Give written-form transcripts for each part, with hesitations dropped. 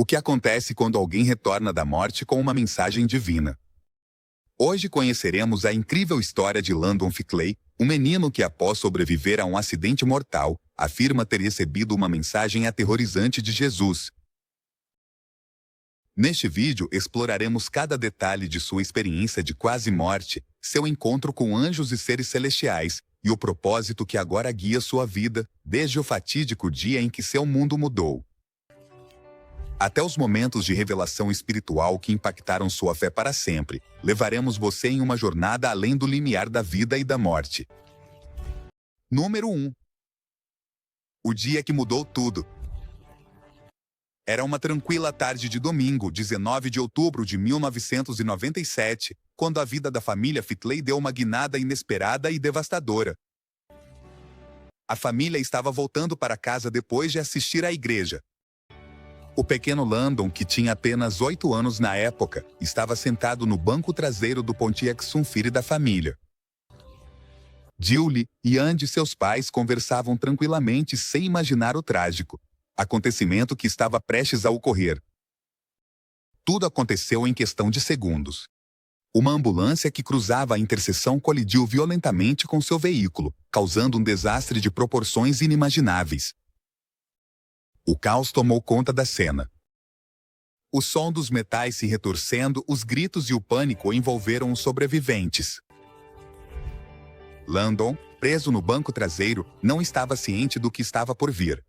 O que acontece quando alguém retorna da morte com uma mensagem divina? Hoje conheceremos a incrível história de Landon Fickley, um menino que, após sobreviver a um acidente mortal, afirma ter recebido uma mensagem aterrorizante de Jesus. Neste vídeo exploraremos cada detalhe de sua experiência de quase morte, seu encontro com anjos e seres celestiais, e o propósito que agora guia sua vida, desde o fatídico dia em que seu mundo mudou, até os momentos de revelação espiritual que impactaram sua fé para sempre. Levaremos você em uma jornada além do limiar da vida e da morte. Número 1. O dia que mudou tudo. Era uma tranquila tarde de domingo, 19 de outubro de 1997, quando a vida da família Fickley deu uma guinada inesperada e devastadora. A família estava voltando para casa depois de assistir à igreja. O pequeno Landon, que tinha apenas 8 anos na época, estava sentado no banco traseiro do Pontiac Sunfire da família. Julie e Andy, seus pais, conversavam tranquilamente sem imaginar o trágico acontecimento que estava prestes a ocorrer. Tudo aconteceu em questão de segundos. Uma ambulância que cruzava a interseção colidiu violentamente com seu veículo, causando um desastre de proporções inimagináveis. O caos tomou conta da cena. O som dos metais se retorcendo, os gritos e o pânico envolveram os sobreviventes. Landon, preso no banco traseiro, não estava ciente do que estava por vir.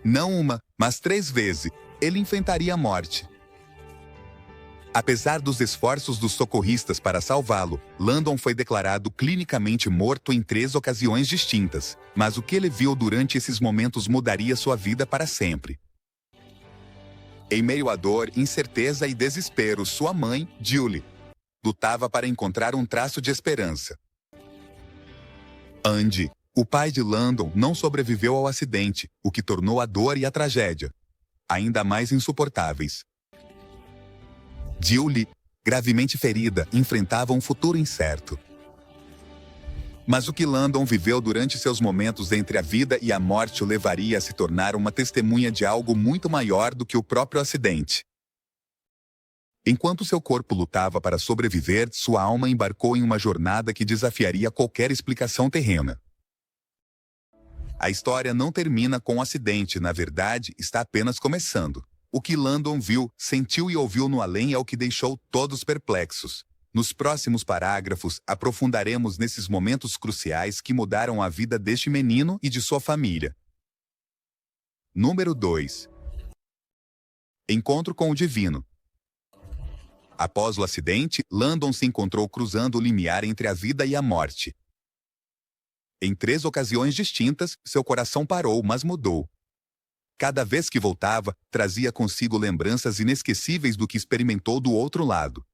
Não uma, mas 3 vezes, ele enfrentaria a morte. Apesar dos esforços dos socorristas para salvá-lo, Landon foi declarado clinicamente morto em 3 ocasiões distintas, mas o que ele viu durante esses momentos mudaria sua vida para sempre. Em meio à dor, incerteza e desespero, sua mãe, Julie, lutava para encontrar um traço de esperança. Andy, o pai de Landon, não sobreviveu ao acidente, o que tornou a dor e a tragédia ainda mais insuportáveis. Julie, gravemente ferida, enfrentava um futuro incerto. Mas o que Landon viveu durante seus momentos entre a vida e a morte o levaria a se tornar uma testemunha de algo muito maior do que o próprio acidente. Enquanto seu corpo lutava para sobreviver, sua alma embarcou em uma jornada que desafiaria qualquer explicação terrena. A história não termina com o acidente, na verdade, está apenas começando. O que Landon viu, sentiu e ouviu no além é o que deixou todos perplexos. Nos próximos parágrafos, aprofundaremos nesses momentos cruciais que mudaram a vida deste menino e de sua família. Número 2. Encontro com o Divino. Após o acidente, Landon se encontrou cruzando o limiar entre a vida e a morte. Em 3 ocasiões distintas, seu coração parou, mas mudou. Cada vez que voltava, trazia consigo lembranças inesquecíveis do que experimentou do outro lado.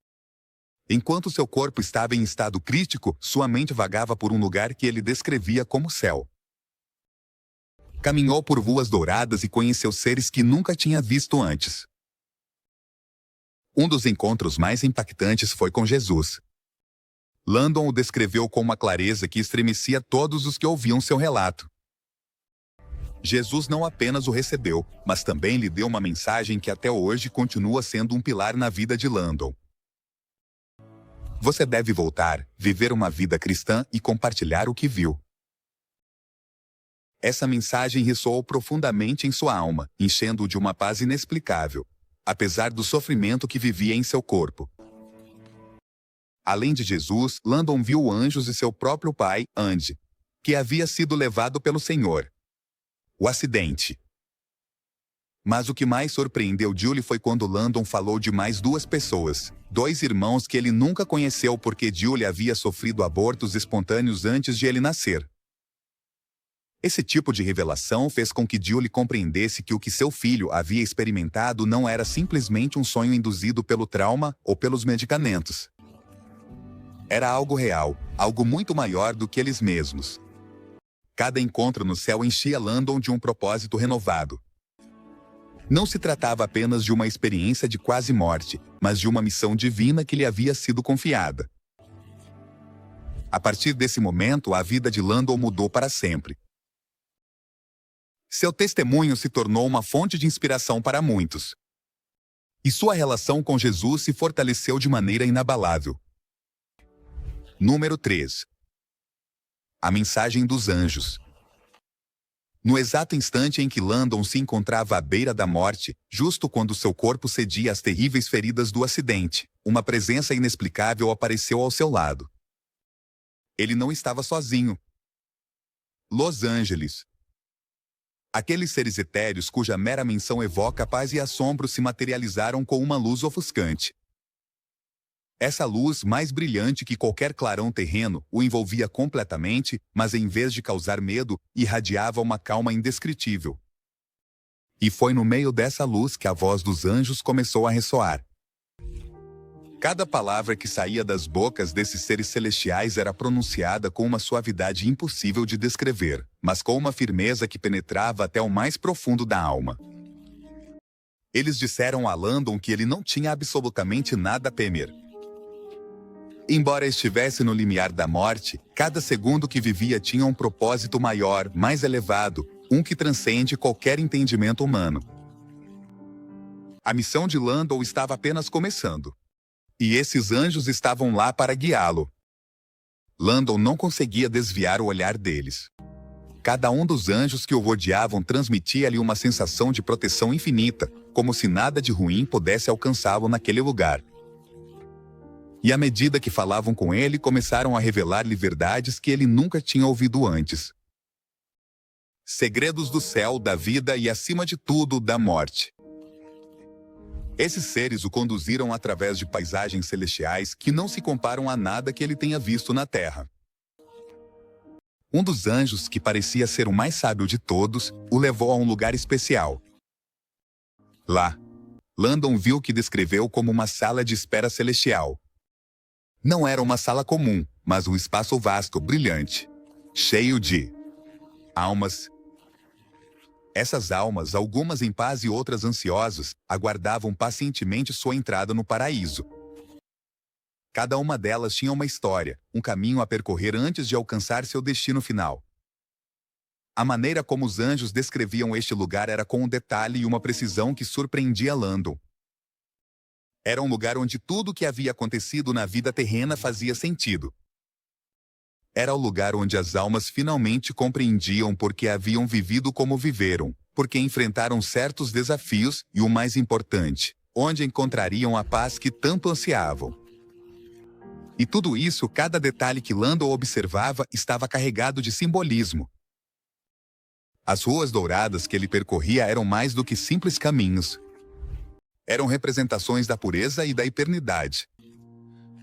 Enquanto seu corpo estava em estado crítico, sua mente vagava por um lugar que ele descrevia como céu. Caminhou por ruas douradas e conheceu seres que nunca tinha visto antes. Um dos encontros mais impactantes foi com Jesus. Landon o descreveu com uma clareza que estremecia todos os que ouviam seu relato. Jesus não apenas o recebeu, mas também lhe deu uma mensagem que até hoje continua sendo um pilar na vida de Landon. Você deve voltar, viver uma vida cristã e compartilhar o que viu. Essa mensagem ressoou profundamente em sua alma, enchendo-o de uma paz inexplicável, apesar do sofrimento que vivia em seu corpo. Além de Jesus, Landon viu anjos e seu próprio pai, Andy, que havia sido levado pelo Senhor. O acidente. Mas o que mais surpreendeu Julie foi quando Landon falou de mais 2 pessoas, 2 irmãos que ele nunca conheceu porque Julie havia sofrido abortos espontâneos antes de ele nascer. Esse tipo de revelação fez com que Julie compreendesse que o que seu filho havia experimentado não era simplesmente um sonho induzido pelo trauma ou pelos medicamentos. Era algo real, algo muito maior do que eles mesmos. Cada encontro no céu enchia Landon de um propósito renovado. Não se tratava apenas de uma experiência de quase morte, mas de uma missão divina que lhe havia sido confiada. A partir desse momento, a vida de Landon mudou para sempre. Seu testemunho se tornou uma fonte de inspiração para muitos. E sua relação com Jesus se fortaleceu de maneira inabalável. Número 3. A mensagem dos anjos. No exato instante em que Landon se encontrava à beira da morte, justo quando seu corpo cedia às terríveis feridas do acidente, uma presença inexplicável apareceu ao seu lado. Ele não estava sozinho. Los Angeles. Aqueles seres etéreos cuja mera menção evoca paz e assombro se materializaram com uma luz ofuscante. Essa luz, mais brilhante que qualquer clarão terreno, o envolvia completamente, mas em vez de causar medo, irradiava uma calma indescritível. E foi no meio dessa luz que a voz dos anjos começou a ressoar. Cada palavra que saía das bocas desses seres celestiais era pronunciada com uma suavidade impossível de descrever, mas com uma firmeza que penetrava até o mais profundo da alma. Eles disseram a Landon que ele não tinha absolutamente nada a temer. Embora estivesse no limiar da morte, cada segundo que vivia tinha um propósito maior, mais elevado, um que transcende qualquer entendimento humano. A missão de Landon estava apenas começando. E esses anjos estavam lá para guiá-lo. Landon não conseguia desviar o olhar deles. Cada um dos anjos que o rodeavam transmitia-lhe uma sensação de proteção infinita, como se nada de ruim pudesse alcançá-lo naquele lugar. E à medida que falavam com ele, começaram a revelar-lhe verdades que ele nunca tinha ouvido antes. Segredos do céu, da vida e, acima de tudo, da morte. Esses seres o conduziram através de paisagens celestiais que não se comparam a nada que ele tenha visto na Terra. Um dos anjos, que parecia ser o mais sábio de todos, o levou a um lugar especial. Lá, Landon viu o que descreveu como uma sala de espera celestial. Não era uma sala comum, mas um espaço vasto, brilhante, cheio de almas. Essas almas, algumas em paz e outras ansiosas, aguardavam pacientemente sua entrada no paraíso. Cada uma delas tinha uma história, um caminho a percorrer antes de alcançar seu destino final. A maneira como os anjos descreviam este lugar era com um detalhe e uma precisão que surpreendia Landon. Era um lugar onde tudo o que havia acontecido na vida terrena fazia sentido. Era o lugar onde as almas finalmente compreendiam por que haviam vivido como viveram, porque enfrentaram certos desafios e, o mais importante, onde encontrariam a paz que tanto ansiavam. E tudo isso, cada detalhe que Landon observava, estava carregado de simbolismo. As ruas douradas que ele percorria eram mais do que simples caminhos. Eram representações da pureza e da eternidade.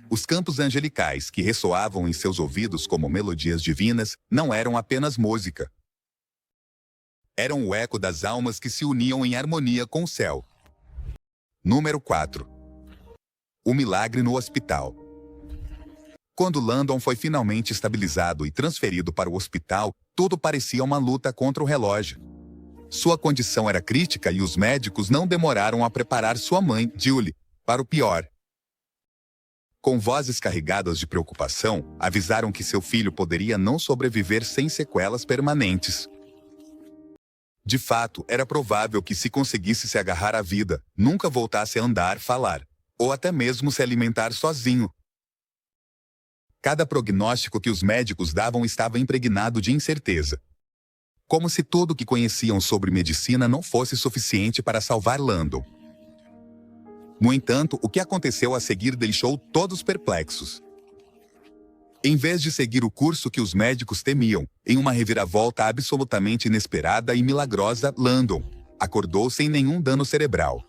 Os campos angelicais, que ressoavam em seus ouvidos como melodias divinas, não eram apenas música. Eram o eco das almas que se uniam em harmonia com o céu. Número 4. O milagre no hospital. Quando Landon foi finalmente estabilizado e transferido para o hospital, tudo parecia uma luta contra o relógio. Sua condição era crítica e os médicos não demoraram a preparar sua mãe, Julie, para o pior. Com vozes carregadas de preocupação, avisaram que seu filho poderia não sobreviver sem sequelas permanentes. De fato, era provável que, se conseguisse se agarrar à vida, nunca voltasse a andar, falar, ou até mesmo se alimentar sozinho. Cada prognóstico que os médicos davam estava impregnado de incerteza. Como se tudo o que conheciam sobre medicina não fosse suficiente para salvar Landon. No entanto, o que aconteceu a seguir deixou todos perplexos. Em vez de seguir o curso que os médicos temiam, em uma reviravolta absolutamente inesperada e milagrosa, Landon acordou sem nenhum dano cerebral.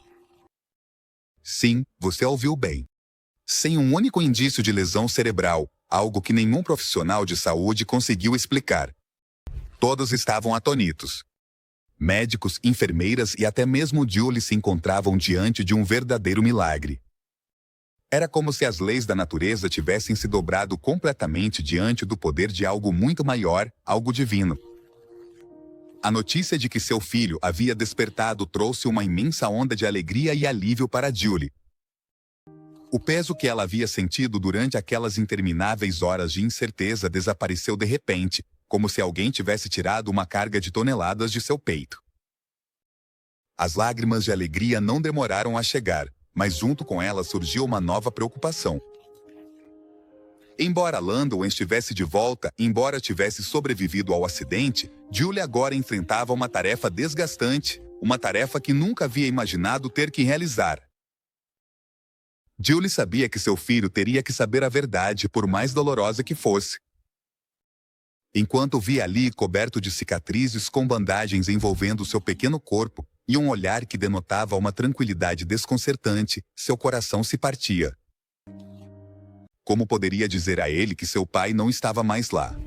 Sim, você ouviu bem. Sem um único indício de lesão cerebral, algo que nenhum profissional de saúde conseguiu explicar. Todos estavam atônitos. Médicos, enfermeiras e até mesmo Julie se encontravam diante de um verdadeiro milagre. Era como se as leis da natureza tivessem se dobrado completamente diante do poder de algo muito maior, algo divino. A notícia de que seu filho havia despertado trouxe uma imensa onda de alegria e alívio para Julie. O peso que ela havia sentido durante aquelas intermináveis horas de incerteza desapareceu de repente, como se alguém tivesse tirado uma carga de toneladas de seu peito. As lágrimas de alegria não demoraram a chegar, mas junto com elas surgiu uma nova preocupação. Embora Landon estivesse de volta, embora tivesse sobrevivido ao acidente, Julie agora enfrentava uma tarefa desgastante, uma tarefa que nunca havia imaginado ter que realizar. Julie sabia que seu filho teria que saber a verdade, por mais dolorosa que fosse. Enquanto via ali coberto de cicatrizes com bandagens envolvendo seu pequeno corpo e um olhar que denotava uma tranquilidade desconcertante, seu coração se partia. Como poderia dizer a ele que seu pai não estava mais lá?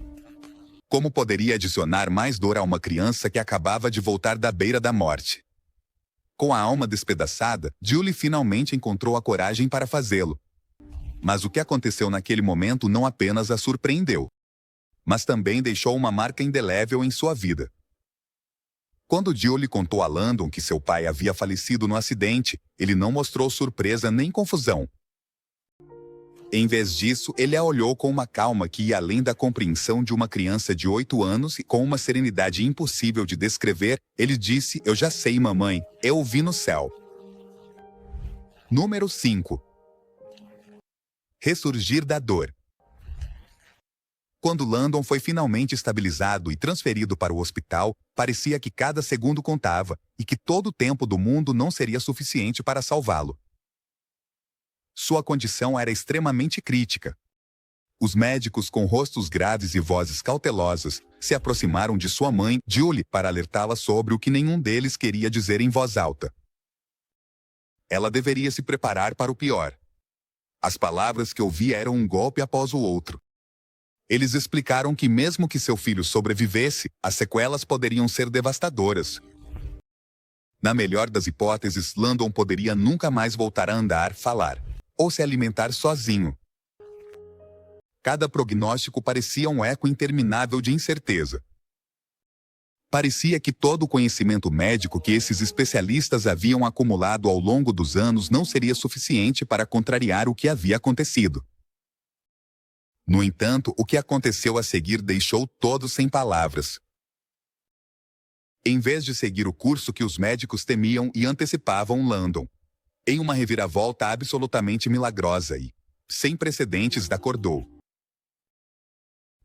Como poderia adicionar mais dor a uma criança que acabava de voltar da beira da morte? Com a alma despedaçada, Julie finalmente encontrou a coragem para fazê-lo. Mas o que aconteceu naquele momento não apenas a surpreendeu, mas também deixou uma marca indelével em sua vida. Quando Julie contou a Landon que seu pai havia falecido no acidente, ele não mostrou surpresa nem confusão. Em vez disso, ele a olhou com uma calma que ia além da compreensão de uma criança de 8 anos e com uma serenidade impossível de descrever, ele disse: "Eu já sei, mamãe, eu o vi no céu." Número 5. Ressurgir da dor. Quando Landon foi finalmente estabilizado e transferido para o hospital, parecia que cada segundo contava e que todo o tempo do mundo não seria suficiente para salvá-lo. Sua condição era extremamente crítica. Os médicos, com rostos graves e vozes cautelosas, se aproximaram de sua mãe, Julie, para alertá-la sobre o que nenhum deles queria dizer em voz alta. Ela deveria se preparar para o pior. As palavras que ouvia eram um golpe após o outro. Eles explicaram que mesmo que seu filho sobrevivesse, as sequelas poderiam ser devastadoras. Na melhor das hipóteses, Landon poderia nunca mais voltar a andar, falar ou se alimentar sozinho. Cada prognóstico parecia um eco interminável de incerteza. Parecia que todo o conhecimento médico que esses especialistas haviam acumulado ao longo dos anos não seria suficiente para contrariar o que havia acontecido. No entanto, o que aconteceu a seguir deixou todos sem palavras. Em vez de seguir o curso que os médicos temiam e antecipavam, Landon, em uma reviravolta absolutamente milagrosa e sem precedentes, acordou.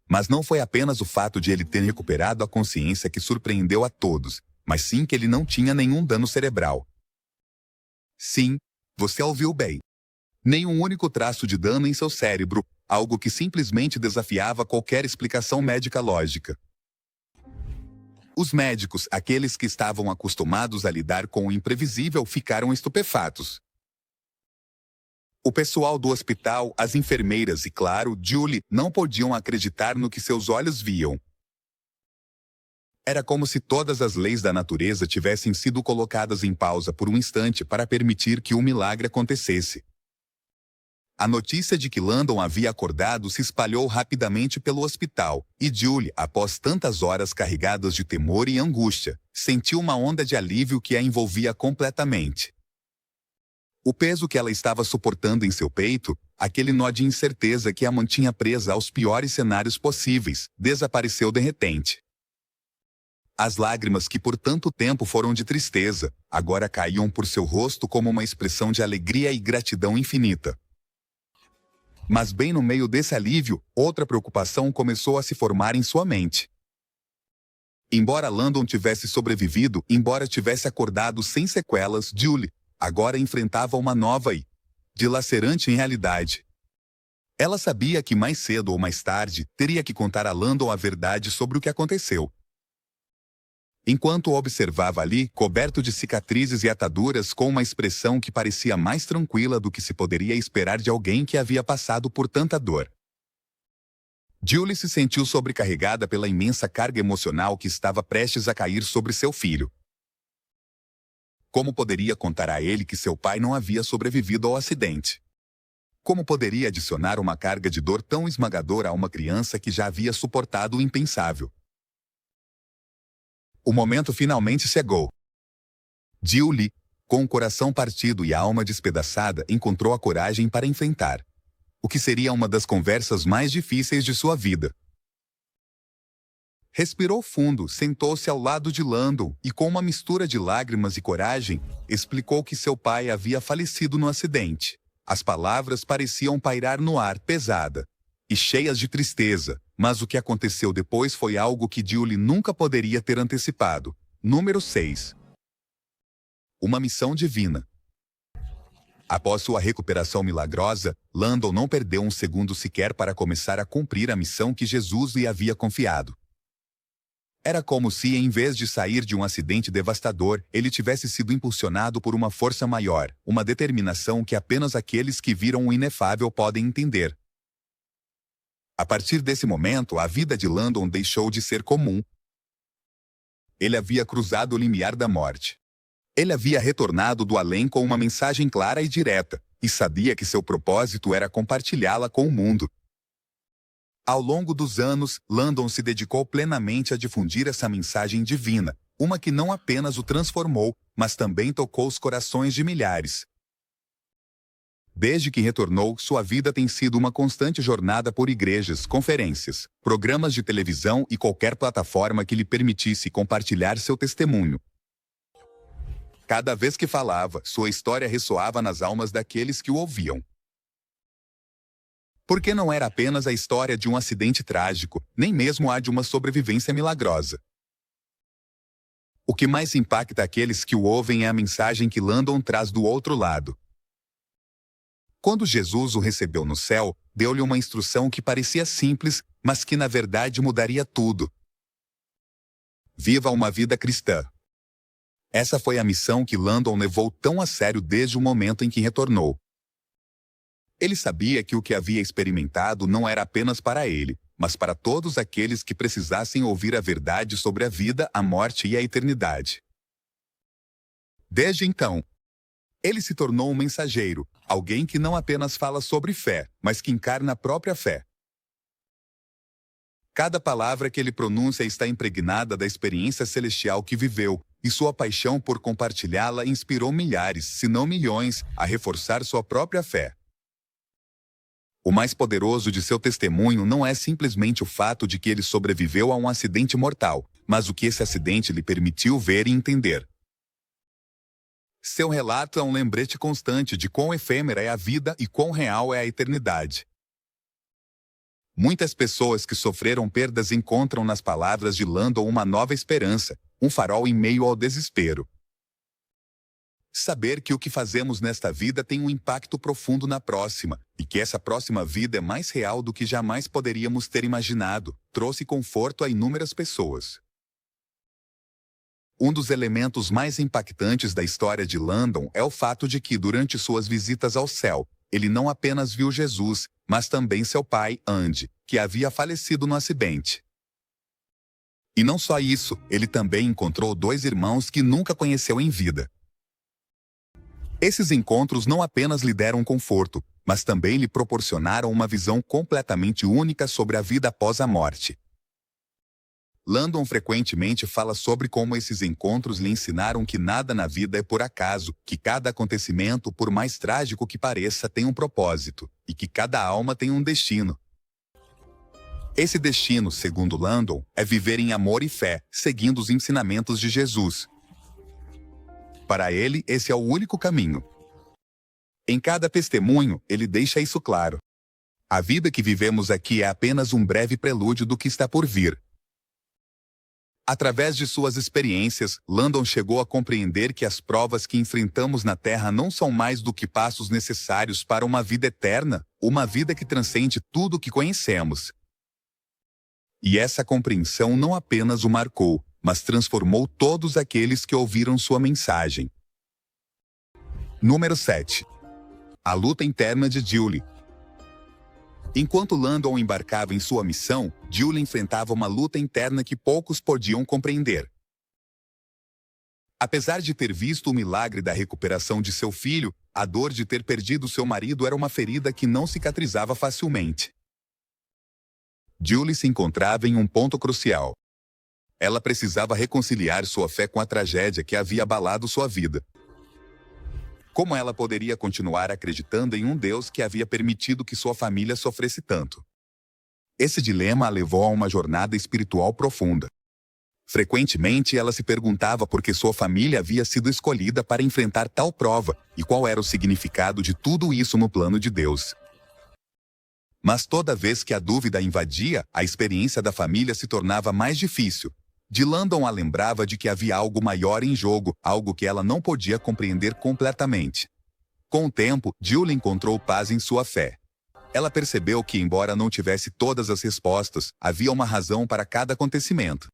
Mas não foi apenas o fato de ele ter recuperado a consciência que surpreendeu a todos, mas sim que ele não tinha nenhum dano cerebral. Sim, você ouviu bem. Nenhum único traço de dano em seu cérebro, algo que simplesmente desafiava qualquer explicação médica lógica. Os médicos, aqueles que estavam acostumados a lidar com o imprevisível, ficaram estupefatos. O pessoal do hospital, as enfermeiras e, claro, Julie, não podiam acreditar no que seus olhos viam. Era como se todas as leis da natureza tivessem sido colocadas em pausa por um instante para permitir que um milagre acontecesse. A notícia de que Landon havia acordado se espalhou rapidamente pelo hospital, e Julie, após tantas horas carregadas de temor e angústia, sentiu uma onda de alívio que a envolvia completamente. O peso que ela estava suportando em seu peito, aquele nó de incerteza que a mantinha presa aos piores cenários possíveis, desapareceu de repente. As lágrimas que por tanto tempo foram de tristeza, agora caíam por seu rosto como uma expressão de alegria e gratidão infinita. Mas bem no meio desse alívio, outra preocupação começou a se formar em sua mente. Embora Landon tivesse sobrevivido, embora tivesse acordado sem sequelas, Julie agora enfrentava uma nova e dilacerante realidade. Ela sabia que mais cedo ou mais tarde teria que contar a Landon a verdade sobre o que aconteceu. Enquanto o observava ali, coberto de cicatrizes e ataduras, com uma expressão que parecia mais tranquila do que se poderia esperar de alguém que havia passado por tanta dor. Julie se sentiu sobrecarregada pela imensa carga emocional que estava prestes a cair sobre seu filho. Como poderia contar a ele que seu pai não havia sobrevivido ao acidente? Como poderia adicionar uma carga de dor tão esmagadora a uma criança que já havia suportado o impensável? O momento finalmente chegou. Julie, com o coração partido e a alma despedaçada, encontrou a coragem para enfrentar o que seria uma das conversas mais difíceis de sua vida. Respirou fundo, sentou-se ao lado de Landon e, com uma mistura de lágrimas e coragem, explicou que seu pai havia falecido no acidente. As palavras pareciam pairar no ar, pesada e cheias de tristeza, mas o que aconteceu depois foi algo que Julie nunca poderia ter antecipado. Número 6. Uma missão divina. Após sua recuperação milagrosa, Landon não perdeu um segundo sequer para começar a cumprir a missão que Jesus lhe havia confiado. Era como se, em vez de sair de um acidente devastador, ele tivesse sido impulsionado por uma força maior, uma determinação que apenas aqueles que viram o inefável podem entender. A partir desse momento, a vida de Landon deixou de ser comum. Ele havia cruzado o limiar da morte. Ele havia retornado do além com uma mensagem clara e direta, e sabia que seu propósito era compartilhá-la com o mundo. Ao longo dos anos, Landon se dedicou plenamente a difundir essa mensagem divina, uma que não apenas o transformou, mas também tocou os corações de milhares. Desde que retornou, sua vida tem sido uma constante jornada por igrejas, conferências, programas de televisão e qualquer plataforma que lhe permitisse compartilhar seu testemunho. Cada vez que falava, sua história ressoava nas almas daqueles que o ouviam. Porque não era apenas a história de um acidente trágico, nem mesmo a de uma sobrevivência milagrosa. O que mais impacta aqueles que o ouvem é a mensagem que Landon traz do outro lado. Quando Jesus o recebeu no céu, deu-lhe uma instrução que parecia simples, mas que na verdade mudaria tudo. Viva uma vida cristã. Essa foi a missão que Landon levou tão a sério desde o momento em que retornou. Ele sabia que o que havia experimentado não era apenas para ele, mas para todos aqueles que precisassem ouvir a verdade sobre a vida, a morte e a eternidade. Desde então, ele se tornou um mensageiro, alguém que não apenas fala sobre fé, mas que encarna a própria fé. Cada palavra que ele pronuncia está impregnada da experiência celestial que viveu, e sua paixão por compartilhá-la inspirou milhares, se não milhões, a reforçar sua própria fé. O mais poderoso de seu testemunho não é simplesmente o fato de que ele sobreviveu a um acidente mortal, mas o que esse acidente lhe permitiu ver e entender. Seu relato é um lembrete constante de quão efêmera é a vida e quão real é a eternidade. Muitas pessoas que sofreram perdas encontram nas palavras de Landon uma nova esperança, um farol em meio ao desespero. Saber que o que fazemos nesta vida tem um impacto profundo na próxima, e que essa próxima vida é mais real do que jamais poderíamos ter imaginado, trouxe conforto a inúmeras pessoas. Um dos elementos mais impactantes da história de Landon é o fato de que, durante suas visitas ao céu, ele não apenas viu Jesus, mas também seu pai, Andy, que havia falecido no acidente. E não só isso, ele também encontrou 2 irmãos que nunca conheceu em vida. Esses encontros não apenas lhe deram conforto, mas também lhe proporcionaram uma visão completamente única sobre a vida após a morte. Landon frequentemente fala sobre como esses encontros lhe ensinaram que nada na vida é por acaso, que cada acontecimento, por mais trágico que pareça, tem um propósito, e que cada alma tem um destino. Esse destino, segundo Landon, é viver em amor e fé, seguindo os ensinamentos de Jesus. Para ele, esse é o único caminho. Em cada testemunho, ele deixa isso claro. A vida que vivemos aqui é apenas um breve prelúdio do que está por vir. Através de suas experiências, Landon chegou a compreender que as provas que enfrentamos na Terra não são mais do que passos necessários para uma vida eterna, uma vida que transcende tudo o que conhecemos. E essa compreensão não apenas o marcou, mas transformou todos aqueles que ouviram sua mensagem. Número 7. A luta interna de Julie. Enquanto Landon embarcava em sua missão, Julie enfrentava uma luta interna que poucos podiam compreender. Apesar de ter visto o milagre da recuperação de seu filho, a dor de ter perdido seu marido era uma ferida que não cicatrizava facilmente. Julie se encontrava em um ponto crucial. Ela precisava reconciliar sua fé com a tragédia que havia abalado sua vida. Como ela poderia continuar acreditando em um Deus que havia permitido que sua família sofresse tanto? Esse dilema a levou a uma jornada espiritual profunda. Frequentemente, ela se perguntava por que sua família havia sido escolhida para enfrentar tal prova e qual era o significado de tudo isso no plano de Deus. Mas toda vez que a dúvida a invadia, a experiência da família se tornava mais difícil. De Landon a lembrava de que havia algo maior em jogo, algo que ela não podia compreender completamente. Com o tempo, Julie encontrou paz em sua fé. Ela percebeu que, embora não tivesse todas as respostas, havia uma razão para cada acontecimento.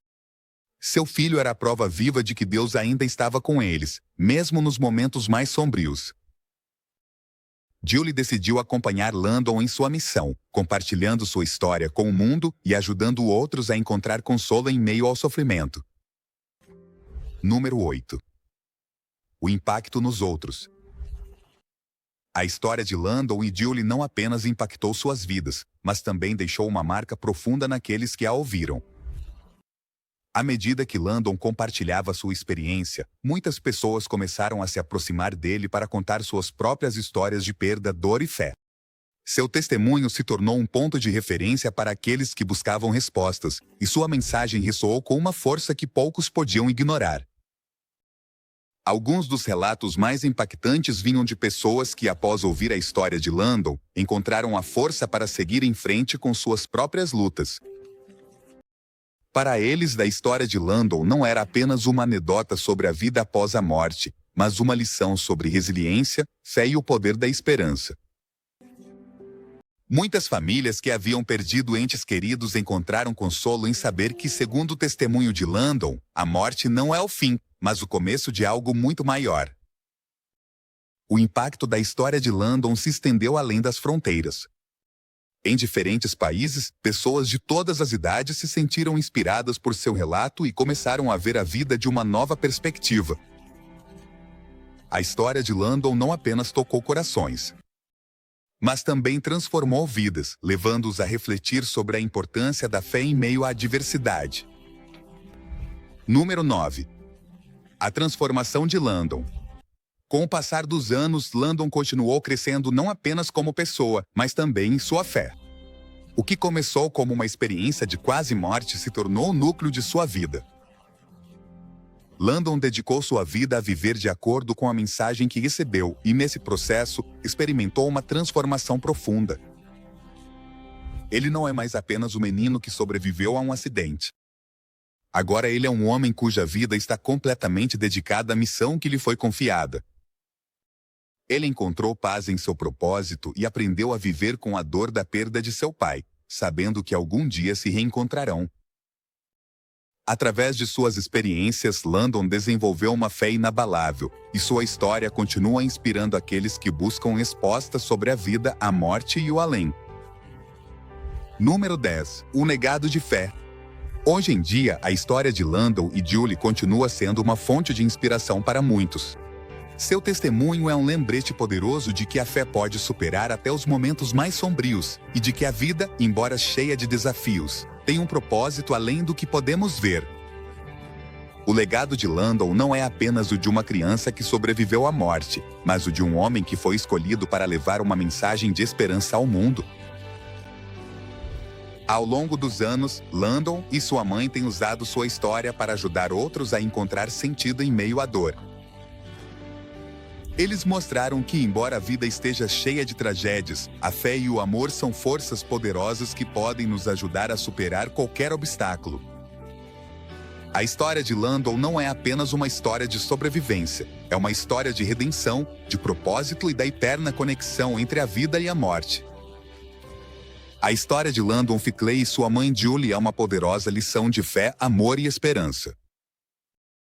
Seu filho era a prova viva de que Deus ainda estava com eles, mesmo nos momentos mais sombrios. Julie decidiu acompanhar Landon em sua missão, compartilhando sua história com o mundo e ajudando outros a encontrar consolo em meio ao sofrimento. Número 8. O impacto nos outros. A história de Landon e Julie não apenas impactou suas vidas, mas também deixou uma marca profunda naqueles que a ouviram. À medida que Landon compartilhava sua experiência, muitas pessoas começaram a se aproximar dele para contar suas próprias histórias de perda, dor e fé. Seu testemunho se tornou um ponto de referência para aqueles que buscavam respostas, e sua mensagem ressoou com uma força que poucos podiam ignorar. Alguns dos relatos mais impactantes vinham de pessoas que, após ouvir a história de Landon, encontraram a força para seguir em frente com suas próprias lutas. Para eles, a história de Landon não era apenas uma anedota sobre a vida após a morte, mas uma lição sobre resiliência, fé e o poder da esperança. Muitas famílias que haviam perdido entes queridos encontraram consolo em saber que, segundo o testemunho de Landon, a morte não é o fim, mas o começo de algo muito maior. O impacto da história de Landon se estendeu além das fronteiras. Em diferentes países, pessoas de todas as idades se sentiram inspiradas por seu relato e começaram a ver a vida de uma nova perspectiva. A história de Landon não apenas tocou corações, mas também transformou vidas, levando-os a refletir sobre a importância da fé em meio à adversidade. Número 9. A transformação de Landon. Com o passar dos anos, Landon continuou crescendo não apenas como pessoa, mas também em sua fé. O que começou como uma experiência de quase morte se tornou o núcleo de sua vida. Landon dedicou sua vida a viver de acordo com a mensagem que recebeu e, nesse processo, experimentou uma transformação profunda. Ele não é mais apenas o menino que sobreviveu a um acidente. Agora ele é um homem cuja vida está completamente dedicada à missão que lhe foi confiada. Ele encontrou paz em seu propósito e aprendeu a viver com a dor da perda de seu pai, sabendo que algum dia se reencontrarão. Através de suas experiências, Landon desenvolveu uma fé inabalável, e sua história continua inspirando aqueles que buscam respostas sobre a vida, a morte e o além. Número 10. O legado de fé. Hoje em dia, a história de Landon e Julie continua sendo uma fonte de inspiração para muitos. Seu testemunho é um lembrete poderoso de que a fé pode superar até os momentos mais sombrios, e de que a vida, embora cheia de desafios, tem um propósito além do que podemos ver. O legado de Landon não é apenas o de uma criança que sobreviveu à morte, mas o de um homem que foi escolhido para levar uma mensagem de esperança ao mundo. Ao longo dos anos, Landon e sua mãe têm usado sua história para ajudar outros a encontrar sentido em meio à dor. Eles mostraram que, embora a vida esteja cheia de tragédias, a fé e o amor são forças poderosas que podem nos ajudar a superar qualquer obstáculo. A história de Landon não é apenas uma história de sobrevivência, é uma história de redenção, de propósito e da eterna conexão entre a vida e a morte. A história de Landon Fickley e sua mãe Julie é uma poderosa lição de fé, amor e esperança.